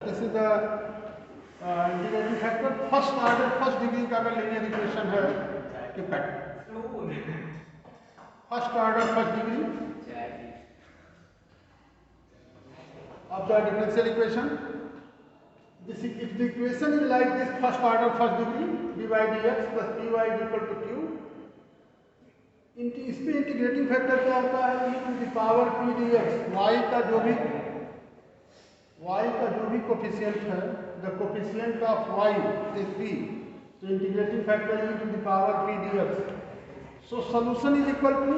This is the integrating factor first order first degree का अगर linear equation है कि first order first degree of the differential equation. This if the equation is like this, first order first degree dy dx plus py is equal to q. इसमें integrating factor क्या होता है e to the power p dx, y का जो भी coefficient है, the coefficient of y is p, तो integrating factor e to the power p dx. So solution is equal to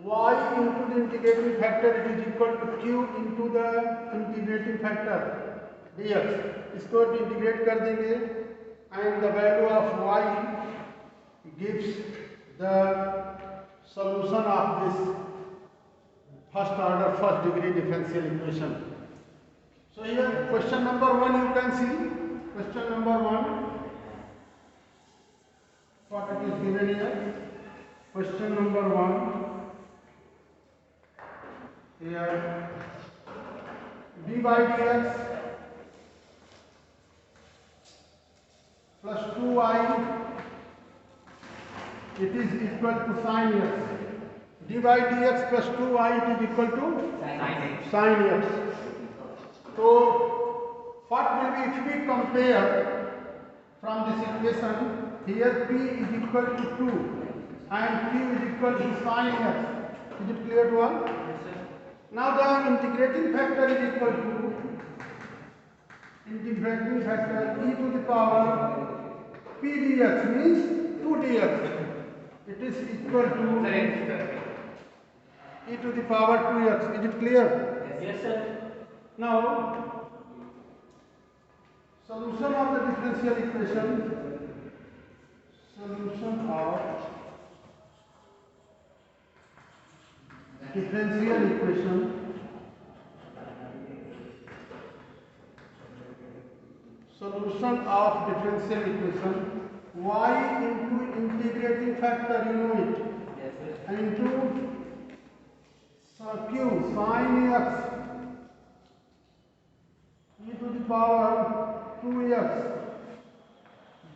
y into the integrating factor, it is equal to q into the integrating factor dx. इसको integrate कर देंगे and the value of y gives the solution of this first order first degree differential equation. So here question number 1 you can see, question number 1 what it is given here. Question number 1 here dy dx plus 2y it is equal to sin x. dy dx plus 2y it is equal to sin x. So what will be if we compare from this equation, here p is equal to 2 and q is equal to sin x. Is it clear to all? Now the integrating factor is equal to integrating factor e to the power p dx means 2 dx. It is equal to e to the power 2x. Is it clear? Yes, sir. Now solution of the differential equation. Solution of differential equation. Solution of differential equation. Y into integrating factor, you know it. Yes, sir. And into q sin x e to the power 2x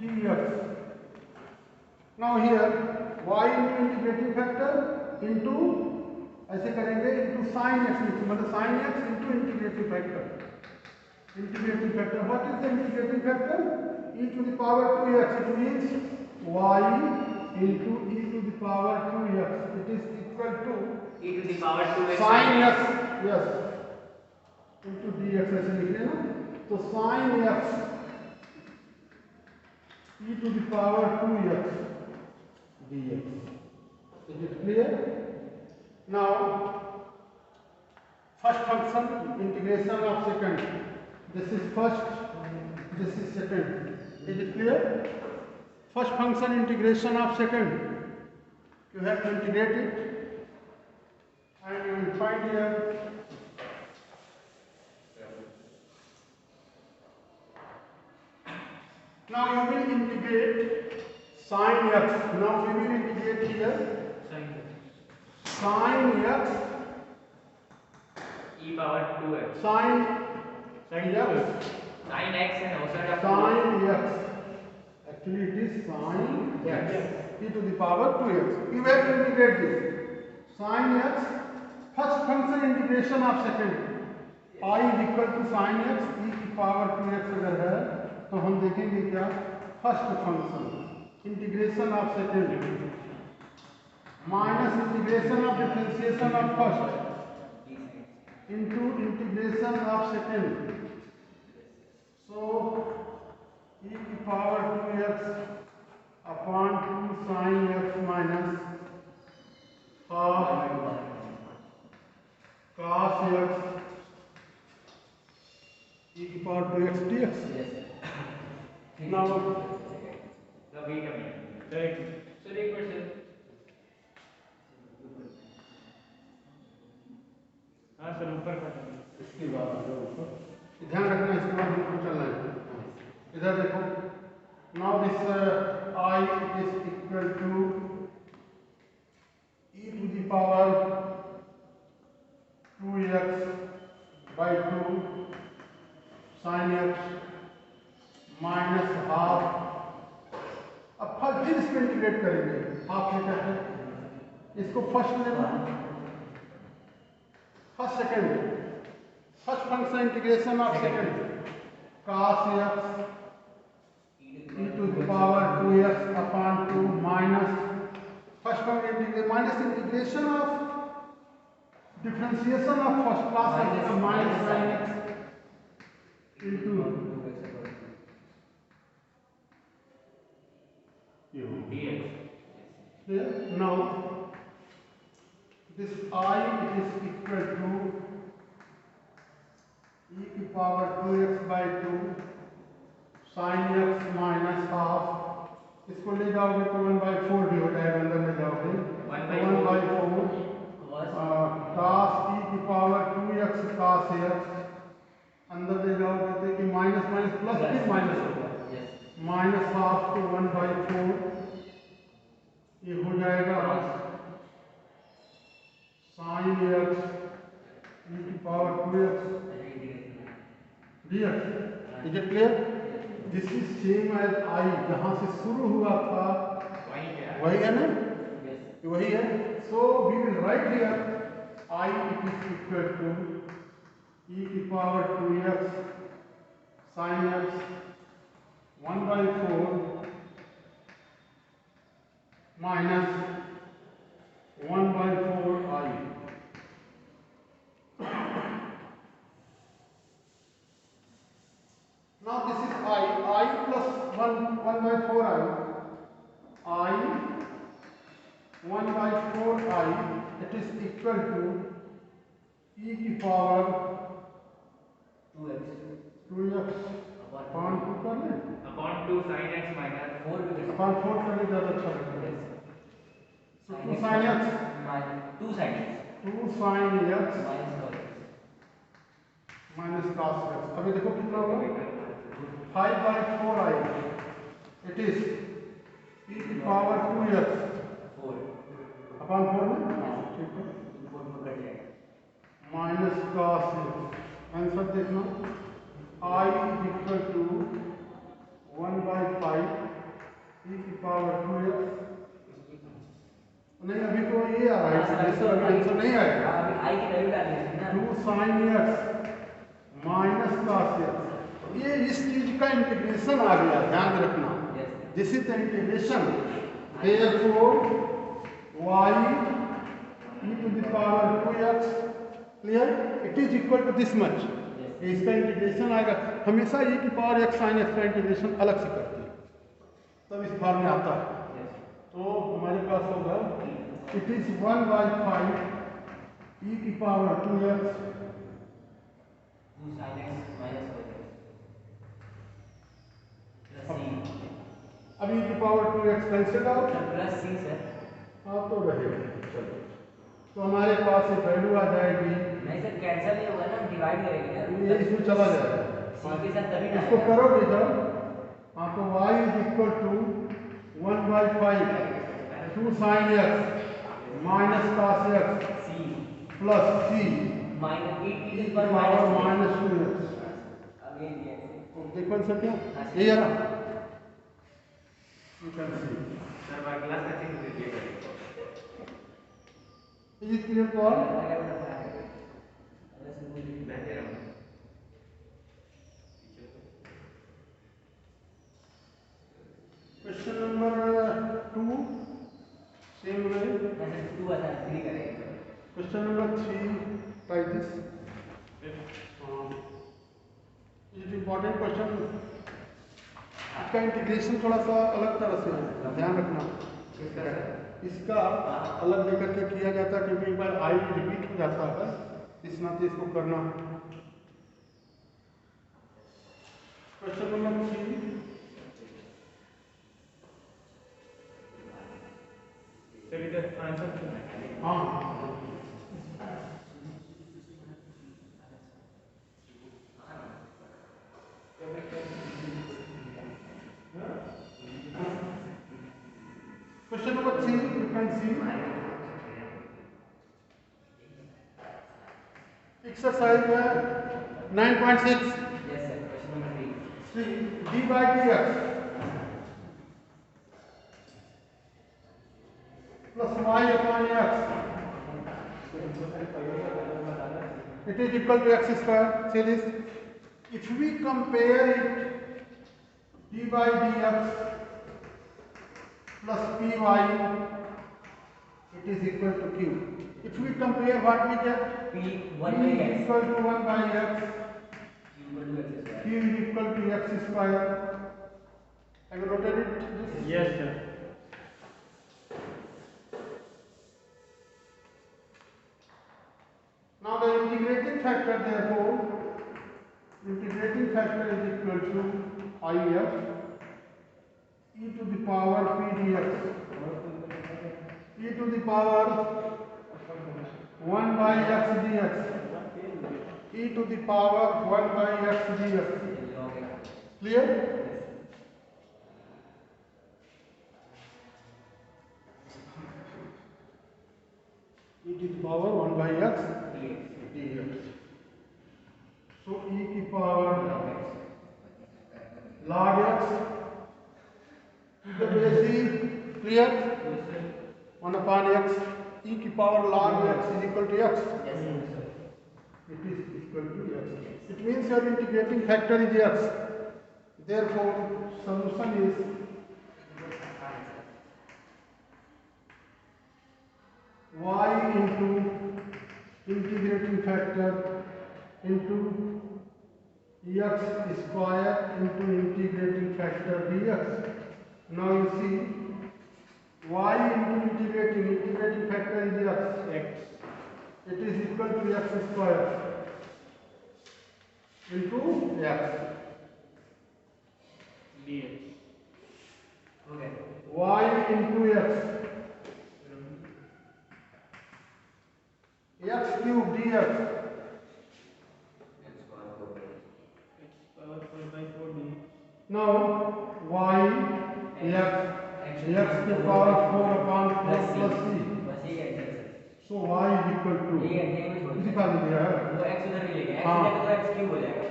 dx. Now here y into integrating factor into ऐसे करेंगे into sin x, मतलब sin x into integrating factor. Integrating factor, what is the integrating factor? E to the power 2x. It means y into e to the power 2x. It is equal to e to the power 2x sin x, yes, into dx ऐसे लिखे ना, तो sin x e to the power 2x dx. Is it clear? Now first function integration of second. This is first, this is second. Is it clear? First function integration of second. You have to integrate it and you will find here now you will integrate sin x. Now we will integrate here sin x e power 2x sin sin x sin x and also sin x. Actually it is sin x e to the power 2x. You have to integrate this sin x. First function integration of second I is equal to sin x e की power 2x अगर है तो हम देखेंगे क्या first function integration of second minus integration of differentiation of first into integration of second. So e की power 2x upon 2 sin x minus half cos x e की power 2x dx. yes sir. Now Now wait a minute. Right. So एक minute sir. हाँ sir ऊपर का इसके बाद आ जाओ ऊपर, ध्यान रखना इसके बाद ऊपर चलना है. इधर देखो, now this I is equal to e to the power 2x by 2 sin x minus half. अब फिर इसको इंटीग्रेट करेंगे, हाफ लेकर के इसको फर्स्ट लेना, first second, first function integration of second cos x e to the power 2x upon 2 minus first one minus integration of differentiation of first class x minus sin x into dx. here. Now this I is equal to e की power 2x by 2 sin x minus half, इसको ले जाओगे तो 1/4 भी हो जाएगा, अंदर ले जाओगे 1/4 cos e की पावर 2x cos x, अंदर ले जाओगे तो कि माइनस माइनस प्लस फिर माइनस होगा, माइनस हाफ तो 1/4, ये हो जाएगा sin x e की power 2x dx। Is it clear? This is same as I, जहां से शुरू हुआ था वही है ना, वही है। So we will write here I it is equal to e की power 2x sin x 1/4 minus 1/4 I। Now this is I plus 1/4 I 1/4 I, it is equal to e की पावर 2x upon 2 कर ले, Upon 2 sin x minus 4 upon 4 कर ले, ज़्यादा अच्छा लगेगा। So 2 sin x 2 sin x 2 sin x minus cos x, अभी देखो कितना होगा 5/4 I, it is e की पावर 2x 4 upon 4 में, ठीक है, माइनस cos x। आंसर देखना I is equal to 1/5 e की पावर 2x, नहीं अभी तो ये आ रहा है, आंसर नहीं आएगा, अभी i की वैल्यू डालनी है ना, 2 sin x minus cos x, ये इस चीज का इंटीग्रेशन आ गया, ध्यान रखना, this is the integration, therefore y e to the power 2x, clear, it is equal to this much, इसका इंटीग्रेशन आएगा। हमेशा e की पावर x sin x का इंटीग्रेशन अलग से करते हैं, तब इस फॉर्म में आता है। तो हमारे पास होगा इट इज 1/5 e की power 2x 2 sin x minus 4 अब e की power 2x cancel out, plus c sir, हाँ तो रहेगा, चलो तो हमारे पास ये वैल्यू आ जाएगी, नहीं सर कैंसिल नहीं होगा ना, डिवाइड करेंगे ना, ये इसमें चला जाएगा, c के साथ तभी ना इसको करोगे जब, हाँ तो y is equal to 1/5 2 sin x minus cos x c plus c minus e e की की पावर पावर माइनस -2x। अब ये दिया है देखो सर क्या ये है ना, you can see sir by class का चेक दे दिया is it clear to all? मैं दे रहा हूं question number 2 same way, sir 2 आता 3 करेंगे, question number 3 like this, is important question, इसका इंटीग्रेशन थोड़ा सा अलग तरह से है, ध्यान रखना, इसका अलग लेकर के किया जाता है क्योंकि एक बार आई रिपीट हो जाता है, इस नाते इसको करना। क्वेश्चन नंबर 3, सर इधर आंसर हाँ question number 3 you can C exercise है 9.6. Yes, sir. Question number 3. 3 d by dx plus y upon x, it is equal to x square. See this? If we compare it, d by dx plus py, it is equal to q. If we compare, what we get? P P 1 by is x. equal to 1 by x, Q equal to x q is equal to x square. square. Have you noted it? This? Yes, sir. Now the integrating factor, therefore, integrating factor is equal to if e to the power p dx, e to the power 1 by x dx, e to the power 1 by x dx. Log x. Clear? Yes. E to the power 1 by x dx. dx. So e की power Log x. log x to the base e. Clear? Yes, sir. 1 upon x, e की power log x is equal to x. Yes, sir. It is equal to x. It means your integrating factor is x. Therefore, solution is y into integrating factor into x square into integrating factor dx. Now you see y into integrating factor is x. It is equal to x square into x. dx. Okay. Y into x. X cube dx. X power 4 by X power 4 by 4 dx. Now y x की power 4 upon 4 plus c. बस ये cancel sir. So y is equal to ये में छोड़ इसी का दिया है वो x उधर ही लेंगे. x हाँ. लेंगे तो x क्यूब हो जाएगा.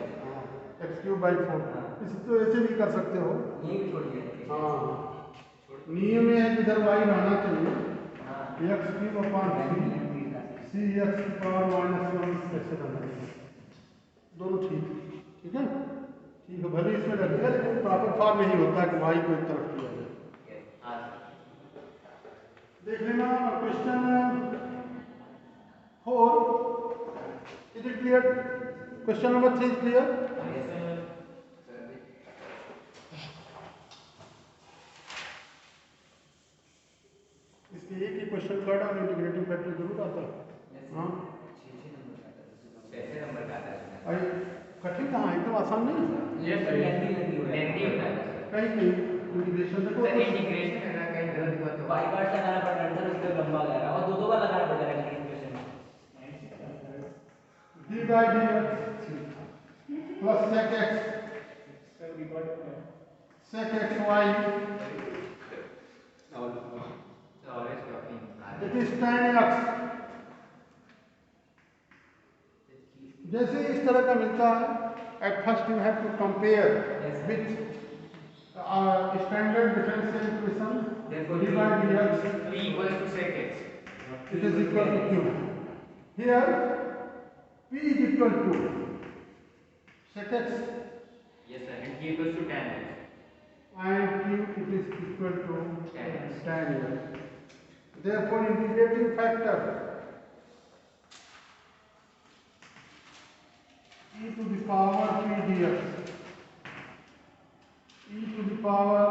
x cube by 4. इसे तो ऐसे भी कर सकते हो. ये भी छोड़ दिया. हाँ. नियम में है कि इधर y रहना चाहिए. हाँ. x cube upon c x की power -1 ऐसे करना चाहिए. दोनों ठीक है. ठीक है, भले इसमें रख दिया लेकिन प्रॉपर फॉर्म नहीं होता कि y को एक तरफ किया जाए. हाँ. देख लेना question 4. Is it clear? Question number 3 is clear? Yes, sir. इसके एक ही क्वेश्चन कार्ड और इंटीग्रेटिंग फैक्टर जरूर आता है. हाँ. कैसे नंबर का आता है? अरे कठिन कहाँ है, एकदम आसान नहीं है. Yes, sir. लेंदी होता है. कहीं कहीं इंटीग्रेशन देखो सर इंटीग्रेशन है ना, कहीं गलत हुआ तो बाई पार्ट लगाना पड़ रहा है सर, उसके लंबा लग रहा है और दो बार लगाना पड़ रहा है इंटीग्रेशन में. D by d x plus sec x y it is tan x. जैसे इस तरह का मिलता है, at first you have to compare with standard differential equation d by d x. P equals to sec x. It is equal to q. Here p is equal to sec x Yes sir, and Q equals to tan x. and q it is equal to Tan x. tan x. Therefore, integrating factor e to the power p dx, e to the power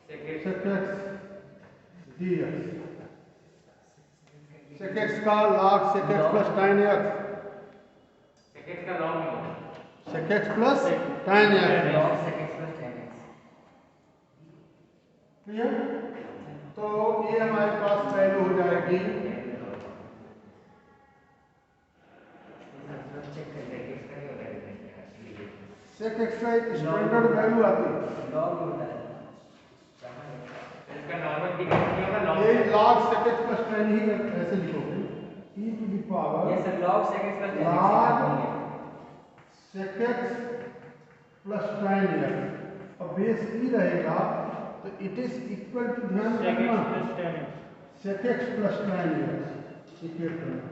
Sec x. sec x dx. sec x का log sec x plus tan x. Sec x का log में होगा. sec x plus tan x. Log sec x plus tan x. Clear? तो ये हमारे पास value हो जाएगी sec x का एक स्टैंडर्ड वैल्यू आती है. log में होता है. इसका नॉर्मल इंटीग्रेशन नहीं होगा, log. ये log sec x plus tan ही ऐसे लिखोगे e to the power Yes sir, log sec x plus tan x. log sec x plus tan x, अब बेस ई रहेगा तो इट इज इक्वल टू, ध्यान sec रखना, x plus tan x. sec x plus tan x equal करना।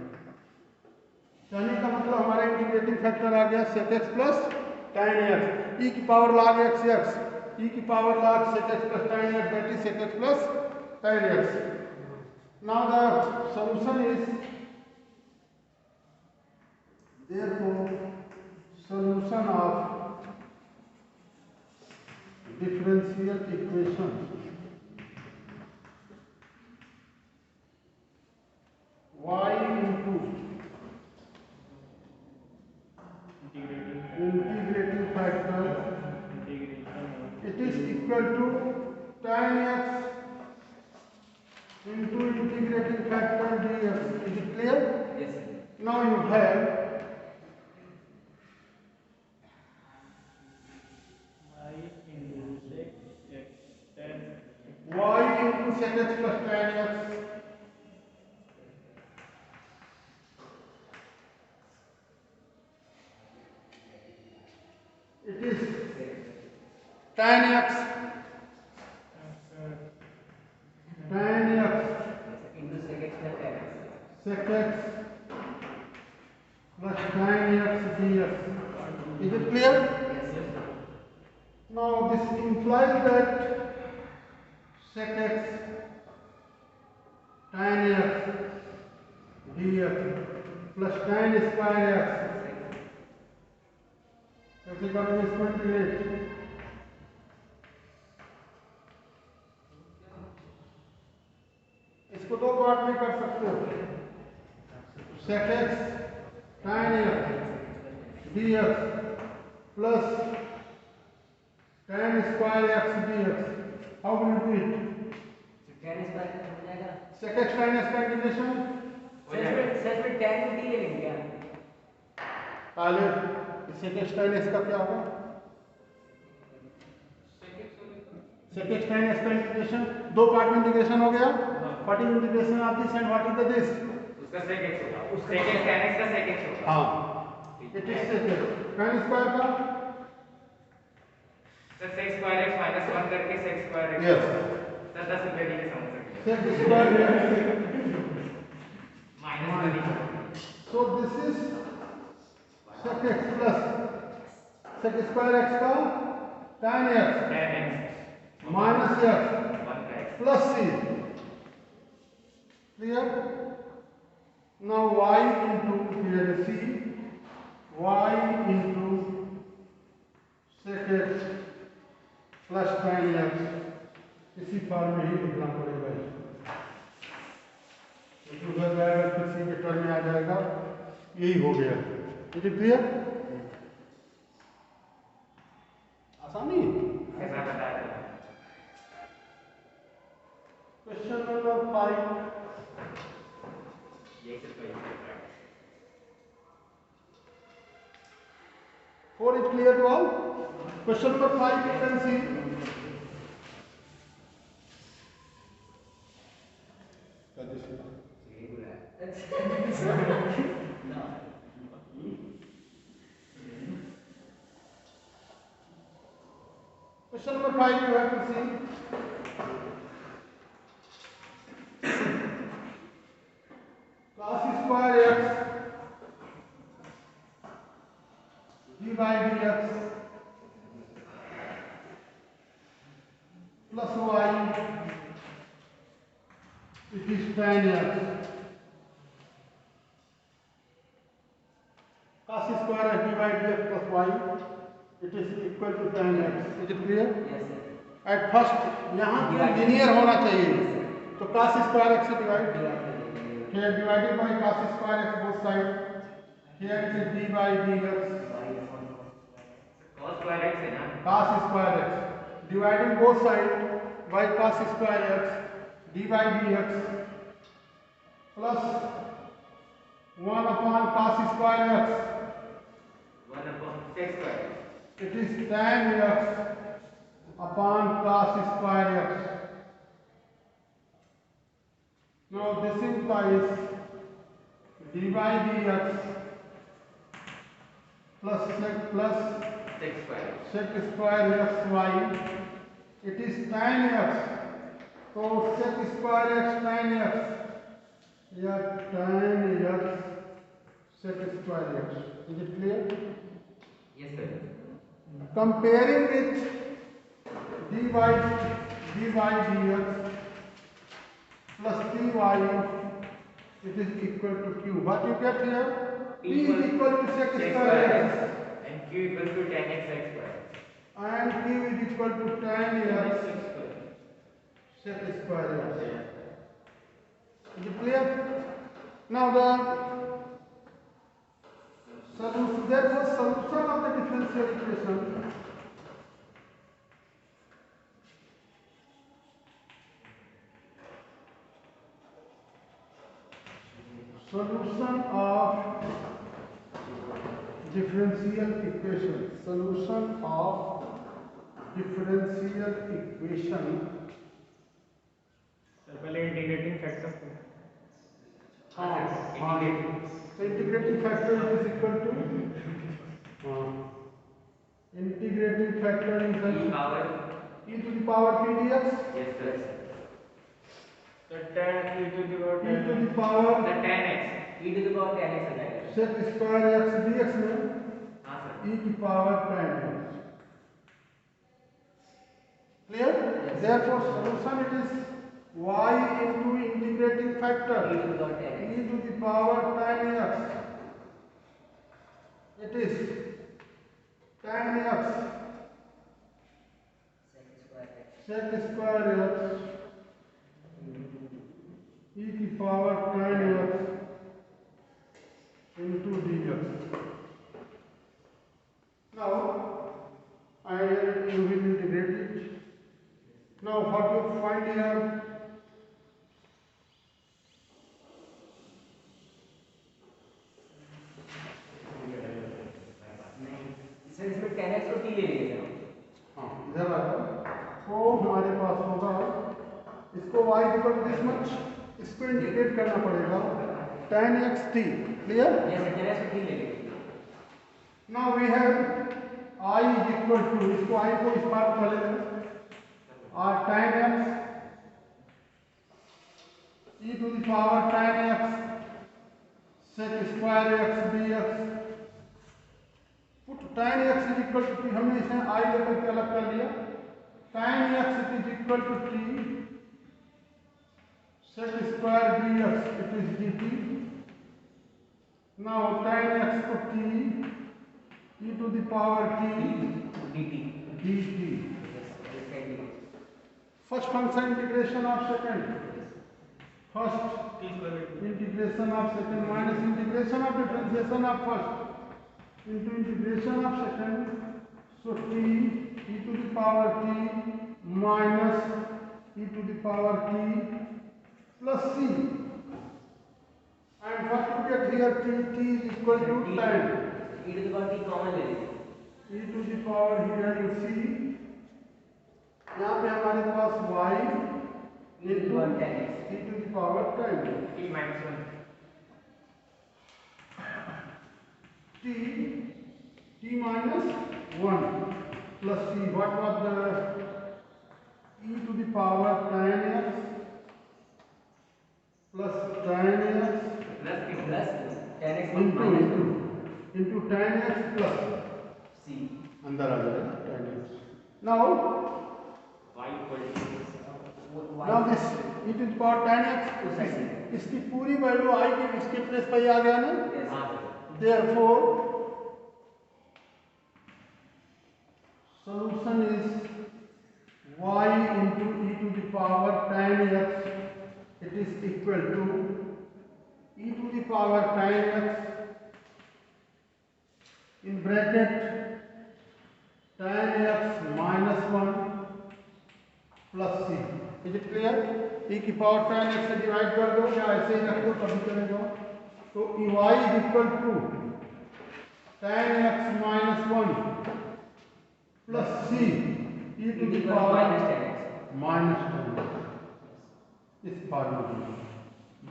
कहने का मतलब हमारा इंटीग्रेटिंग फैक्टर आ गया sec x plus tan x, e की power log x x, e की power log sec x plus tan x, that is sec x plus tan x. Now the solution is, therefore solution of differential equation y into integrating factor, it is equal to tan x into integrating factor dx. Is it clear? Yes, sir. Now you have y into sec x plus tan x. It is tan x, tan x Into sec x plus tan x. sec x plus tan x dx. Is it clear? Yes, sir. Now this implies that sec x tan x dx plus tan square x, कैसे करोगे इसको integrate? इसको दो part में कर सकते हो, sec x tan x dx plus tan square x dx. How will you do it? tan square हो जाएगा। sec x tan x का इंटीग्रेशन सच में tan भी ले लेंगे क्या? पहले sec x tan x का क्या होगा? sec x tan x का इंटीग्रेशन, दो पार्ट में इंटीग्रेशन हो गया, what is integration of this and what is the this? उसका sec x होगा, उसका sec x tan x का sec x होगा. हाँ, it is sec x tan square का sir sec square x minus 1 करके sec square x. Yes, sir 10 रुपए के लिए समझ सकते हैं. sec स्क्वायर माइनस वाली. so this is sec x plus sec square x का tan x tan x minus x 1 का x. plus c. Clear? Now y into, here is c, y into sec x plus tan x, इसी form में ही लिखना पड़ेगा इसको। उधर जाएगा फिर सी के टर्म में आ जाएगा, यही हो गया। It is clear? आसानी है। ऐसा बताया था. क्वेश्चन नंबर 5, ये सिर्फ वही है. 4 is clear to all? Question number 5 you can see. Question number 5 you have to see. Cos square x d by dx plus y, it is tan x. Cos square x d by dx plus y, it is equal to tan x. Is it clear? Yes, sir. At first यहाँ तो linear होना चाहिए, तो cos square x से divide, here divided by cos square x both side, here it is d by dx. cos square x है ना. Cos square x dividing both sides by cos square x d by dx plus 1 upon cos square x, 1 upon sec square. it is tan x upon cos square x. Now this implies d by dx plus sec square. sec square xy. It is tan x. So sec square x tan x. या tan x sec square x. Is it clear? Yes sir. Comparing with dy dx plus dy, it is equal to q. What you get here? P is equal to sec square x and q equal to tan x sec square. and q is equal to tan x sec square x. Is it clear? Now the solution, therefore solution of the differential equation solution of differential equation sir पहले integrating factor so integrating factor is equal to integrating factor is e to the power p dx. yes sir. तो tan e to the power e to the power the tan x e to the power tan x आ जाएगा. sec square x dx में हाँ sir. e की power tan x. Clear? Yes. Therefore solution it is y into integrating factor e to the power tan x. e to the power tan x. It is tan x sec square x e की power tan x into dx. Now you will integrate it. Now what you find here? Sir इसमें tan x और t ले लेंगे sir. हाँ इधर आ जाओ. तो हमारे पास होगा इसको y equal to this much, इसको इंटीग्रेट करना पड़ेगा tan x t. Clear? yes sir. tan x और t ले लेंगे. Now we have I is equal to, इसको I को इस पार्ट में ले लें और tan x e to the power tan x sec square x dx. Put tan x is equal to t. हमने इसे I लेकर के अलग कर लिया. tan x is equal to t sec square dx. It is dt. Now tan x to t e to the power t dt. dt. yes. First function integration of second. First t square integration of second minus integration of differentiation of first into integration of second. So t e to the power t minus e to the power t plus c. And what you get here? T is equal to tan. e to the power t common ले लेंगे. e to the power here you see, यहाँ पे हमारे पास y e to the power tan x. e to the power tan x. t minus 1 t minus 1 plus c. What was the e to the power tan x plus tan x plus tan x into tan x plus c. अंदर आ जाएगा tan x. Now y equal to now this e to the power tan x, इसकी पूरी value आई की इसके place पर ही आ गया ना. हाँ sir. Therefore solution is y into e to the power tan x. It is equal to e to the power tan x in bracket tan x minus 1 plus c. Is it clear? e की power tan x से divide कर दो या ऐसे ही रख दो तभी चलेगा. तो y is equal to tan x minus 1 plus c e to the power minus tan x. इस फॉर्मूले में.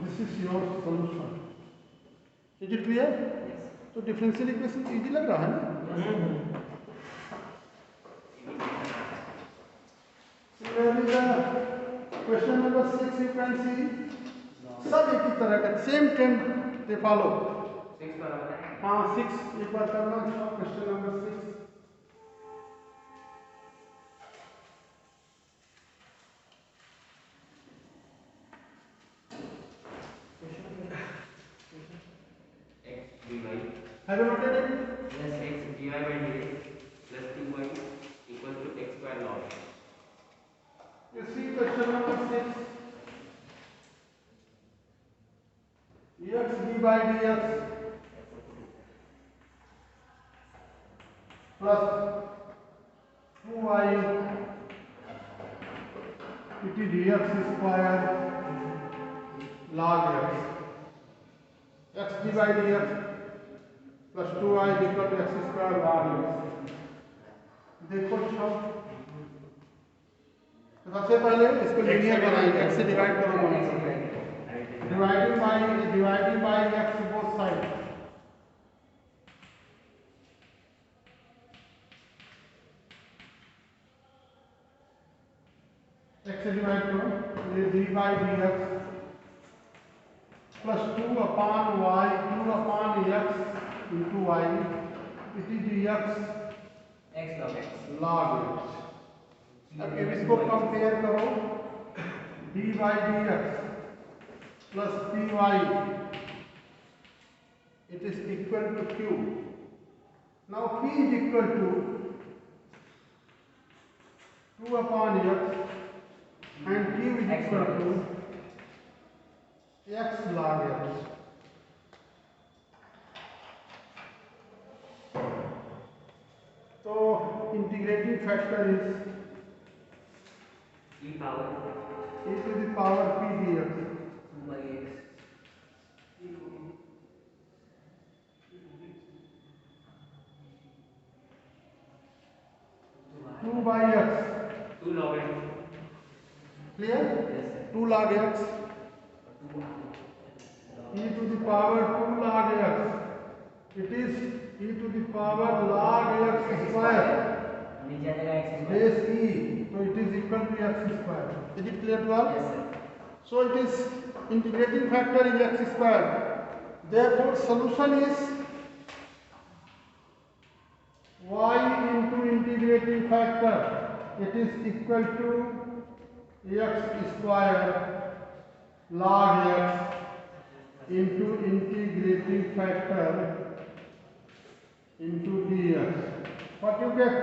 This is your solution. Is it clear? yes. तो डिफरेंशियल इक्वेशन इजी लग रहा है ना? Similarly, the question number 6 you can see सब एक ही तरह का सेम ट्रेंड they follow. 6 वाला बताएं। हाँ 6 एक बार करना question number 6. x dy Have you noted it? plus x dy by dx plus 2y equal to x square log. You see question number 6. X d by dx plus 2y it is dx square log x. X d by dx plus 2y equal to x square log x. देखो सब सबसे पहले इसको linear बनाएंगे. x से divide करो दोनों को. dividing by x both sides. x से डिवाइड करो ये d by dx plus 2 upon y 2 upon x into y it is dx x log x. अब इसको कंपेयर करो d by dx plus py it is equal to q. Now p is equal to 2 upon x and q is equal to x log x. So integrating factor is e power e to the power p dx. 2 by x 2 by x. 2 log x. Clear? Yes, sir. 2 log x. 2 E to the power 2 log x. It is e to the power log x square. नीचे आ जाएगा x square. Base e. So it is equal to x square. Is it clear to all? Yes, sir. So it is integrating factor is x square. Therefore solution is y into integrating factor. It is equal to x square log x into integrating factor into dx. What you get?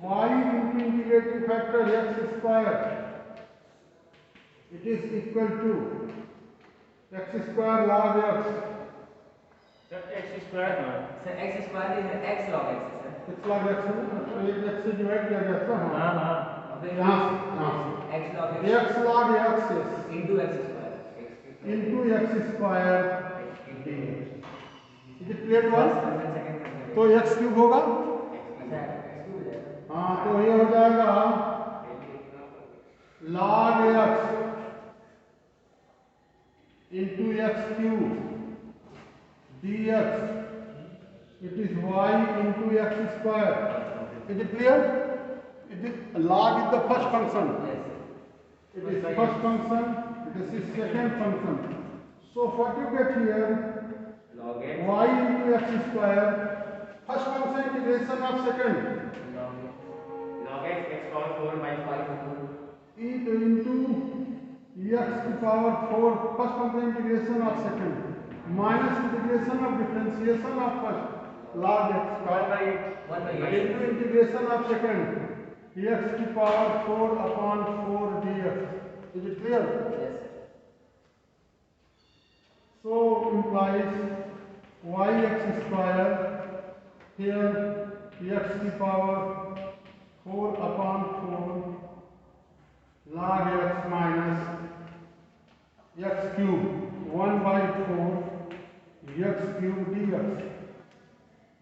Y into integrating factor x square. It is equal to x square log x. x square Sir, x square is x log x, sir. x log x है ना, तो एक x से divide किया गया था. हाँ. हाँ अबे यहाँ से x log x x log x is into x square. into x square dx. Is it clear to all? Second. तो x क्यूब होगा. अच्छा x cube हो जाएगा. हाँ तो ये हो जाएगा log x into x cube dx. It is y into x square. Is it clear? It is log is the first function. Yes, sir. It is first function. This is second function. So what you get here? Log x. Y into x square. First function integration of second. Log x x power 4 by 5 E into x to power 4. First function integration of second. Minus integration of differentiation of first. Log x square. 1 by Into integration of second. X to power 4 upon 4 dx. Is it clear? Yes, sir. So implies yx square here x to power 4 upon 4 log x minus x cube 1 by 4 x cube dx.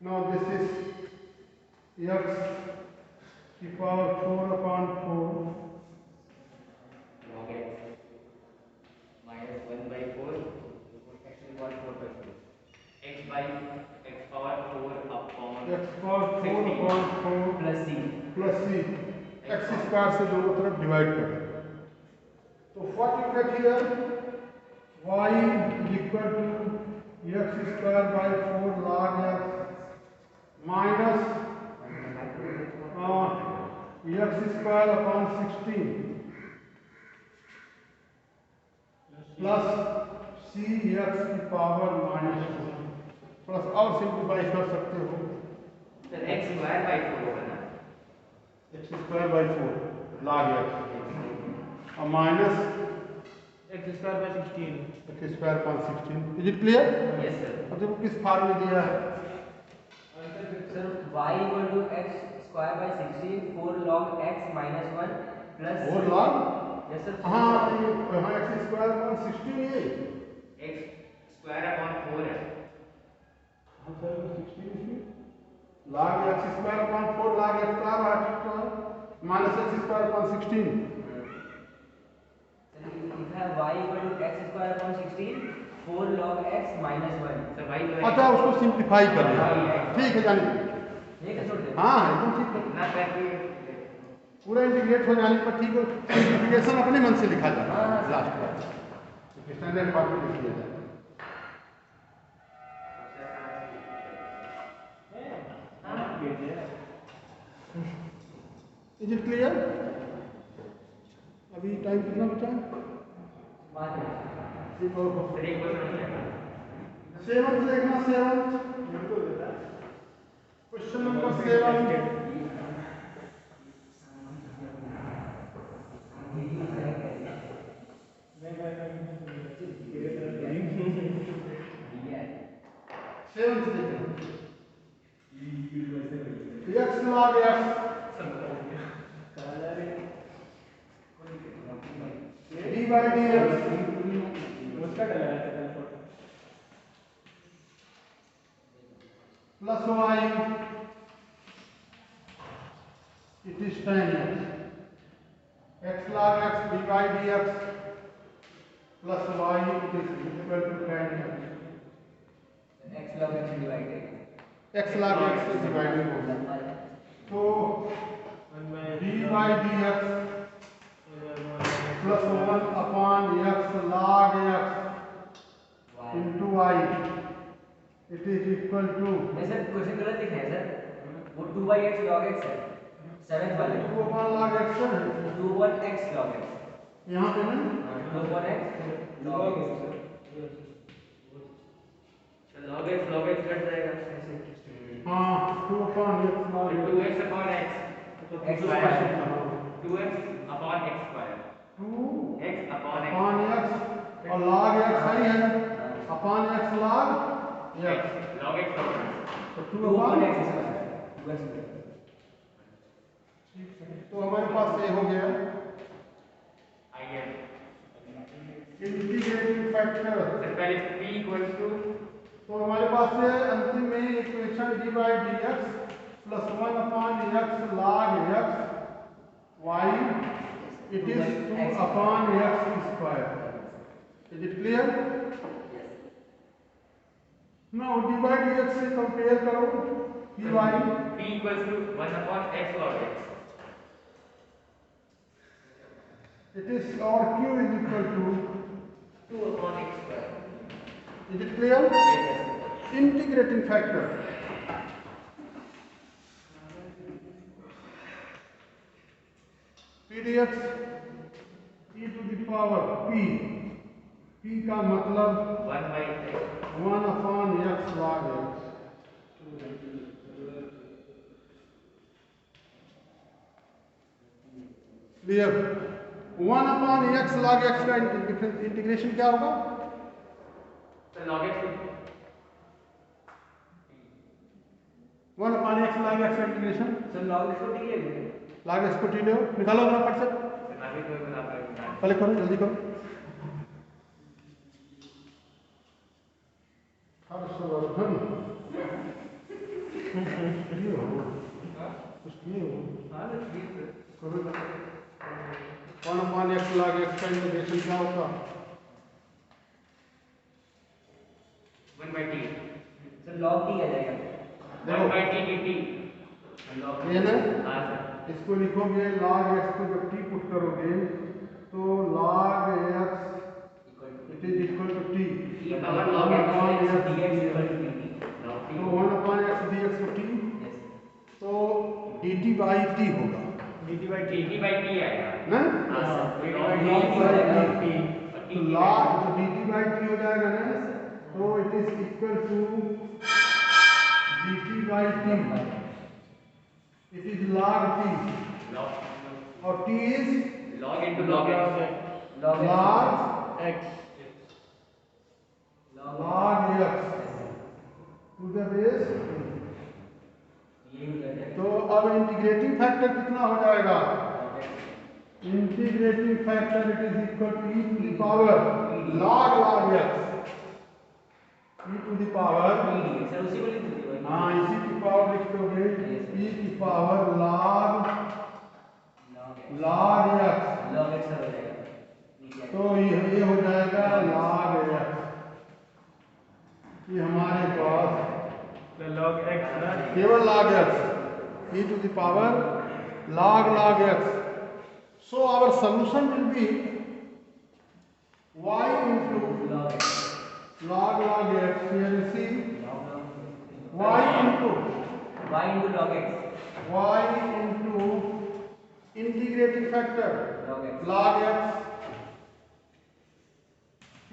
Now this is x to power 4 upon 4 Log x minus 1 by 4 x equal 4 by 4. X by x power 4 upon x power 4 upon 4 plus C plus C x square से दोनों तरफ divide कर तो what you get here y is equal to x square by 4 log x minus x square upon 16 plus c x की power minus 4 plus और simplify कर सकते हो सर x स्क्वायर बाय 4 होगा ना x square by 4 log x और minus x square by 16 x square upon 16 is it clear yes sir अब देखो किस फॉर्म में दिया है sir y equal to x square by 16 4 log x minus 1 plus 4 log yes sir हाँ हाँ x square upon 16 ये x square upon 4 है हाँ सर 16 इसमें log x square upon 4 log x square है ठीक तो है माइनस x square upon 16 लिखा है y equal to x square upon 16 4 log x minus 1 sir भाई अच्छा उसको सिंप्लीफाई कर लिया ठीक है जाने ये क्या छोड़ दे हाँ एकदम ठीक है ना करके पूरा इंटीग्रेट हो जाने पर ठीक है इंटीग्रेशन अपने मन से लिखा जाता हाँ, है हाँ, लास्ट में स्टैंडर्ड फॉर्म में लिख लिया जाता है इज इट क्लियर अभी टाइम कितना बचा है एक और सर एक क्वेश्चन है सेवन देखना सेवन क्वेश्चन नंबर 7 सेवन से देखना x log x d by dx plus y it is tan x log x d by dx plus y it is equal to tan x log x divided x log x से divided होगा तो d by dx plus 1 upon x log x into y it is equal to नहीं sir question गलत लिखा है sir वो 2/x log x है 7th वाले 2 upon log x है 2/x log x यहाँ पे ना 2/x log x log x cut जाएगा ऐसे हाँ 2 upon x log x 2x upon x x square 2x upon x square 2 x upon x upon x और log x सही है upon x log x log x log x तो 2 upon 2/x square तो हमारे पास ये हो गया I n integrating factor sir पहले p equals to तो हमारे पास है अंतिम में equation d by dx plus 1 upon x log x y it is 2 upon x square is it clear now d by dx से कंपेयर करो dy p equals to 1 upon x log x it is or q is equal to 2 upon x square is it clear yes integrating factor p dx e to the power p का मतलब 1 by x 1 upon x log x clear 1 upon x log x का integration क्या होगा sir log x 1 upon x log x का integration sir log x को ठीक है log x को टी लो निकालो अपना फट से सर मैं भी कोई बता रहा हूं पहले करो जल्दी करो हर्षवर्धन किए हो कुछ किए हो हां सर ठीक है करो 1 upon x log x का इंटीग्रेशन क्या होगा 1 by t log t आ जाएगा। One by T D T. ये ना हाँ सर। इसको लिखोगे log x को जब t पुट करोगे तो log x it is equal to t e power log x dx equal to dt। तो 1 upon x dx को t Yes। तो dt by t होगा डी टी बाई टी आएगा ना हाँ sir. D T by log T t हो जाएगा। तो log तो dt by t हो जाएगा ना तो it is equal to dt by t it is log t और t is log into log x. log log x log x to the base ये हो जाएगा तो अब इंटीग्रेटिंग फैक्टर कितना हो जाएगा integrating factor it is equal to e to the power log x e to the power sir उसी को लिख दीजिए। हाँ इसी की पावर लिख दोगे e की power log x log x हो जाएगा नीचे। तो ये हो जाएगा log x ये हमारे पास लॉग एक्स ना केवल log x e to the power log x so our solution will be y into log x log x here you see y into log x y into integrating factor log x log x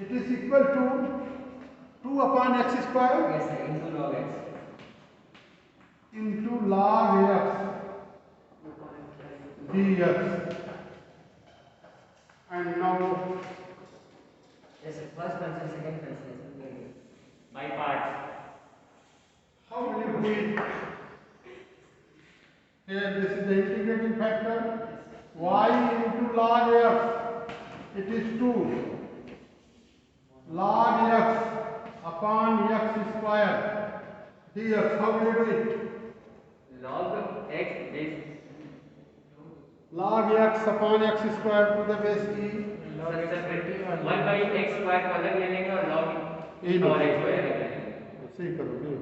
it is equal to 2 upon x square yes sir into log x into log x dx and now yes sir first function second function by part. how will you do it here this is the integrating factor y into log x it is 2 log x upon x square dx how will you do it log x base log x upon x square to the base e one by x square को अलग ले लेंगे और log ए लो। और x को अलग ले लेंगे। ऐसे ही करोगे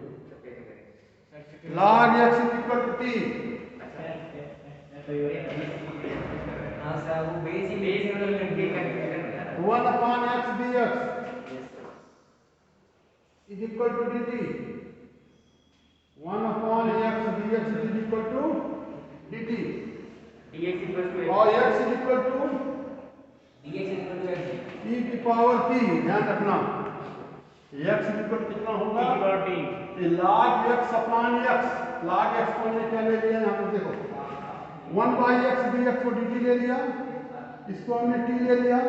log x is equal to t हाँ सर वो बेस ही बेस में तो कंफ्यूजन हो जा रहा 1 upon x dx is equal to dt 1 upon x dx is equal to dt है। dx इक्वल टू और x is equal to dx equal to x e की पावर t ध्यान रखना x is equal to कितना होगा ये log x upon x log x को हमने क्या ले लिया यहाँ पर देखो 1 by x dx को dt ले लिया इसको हमने t ले लिया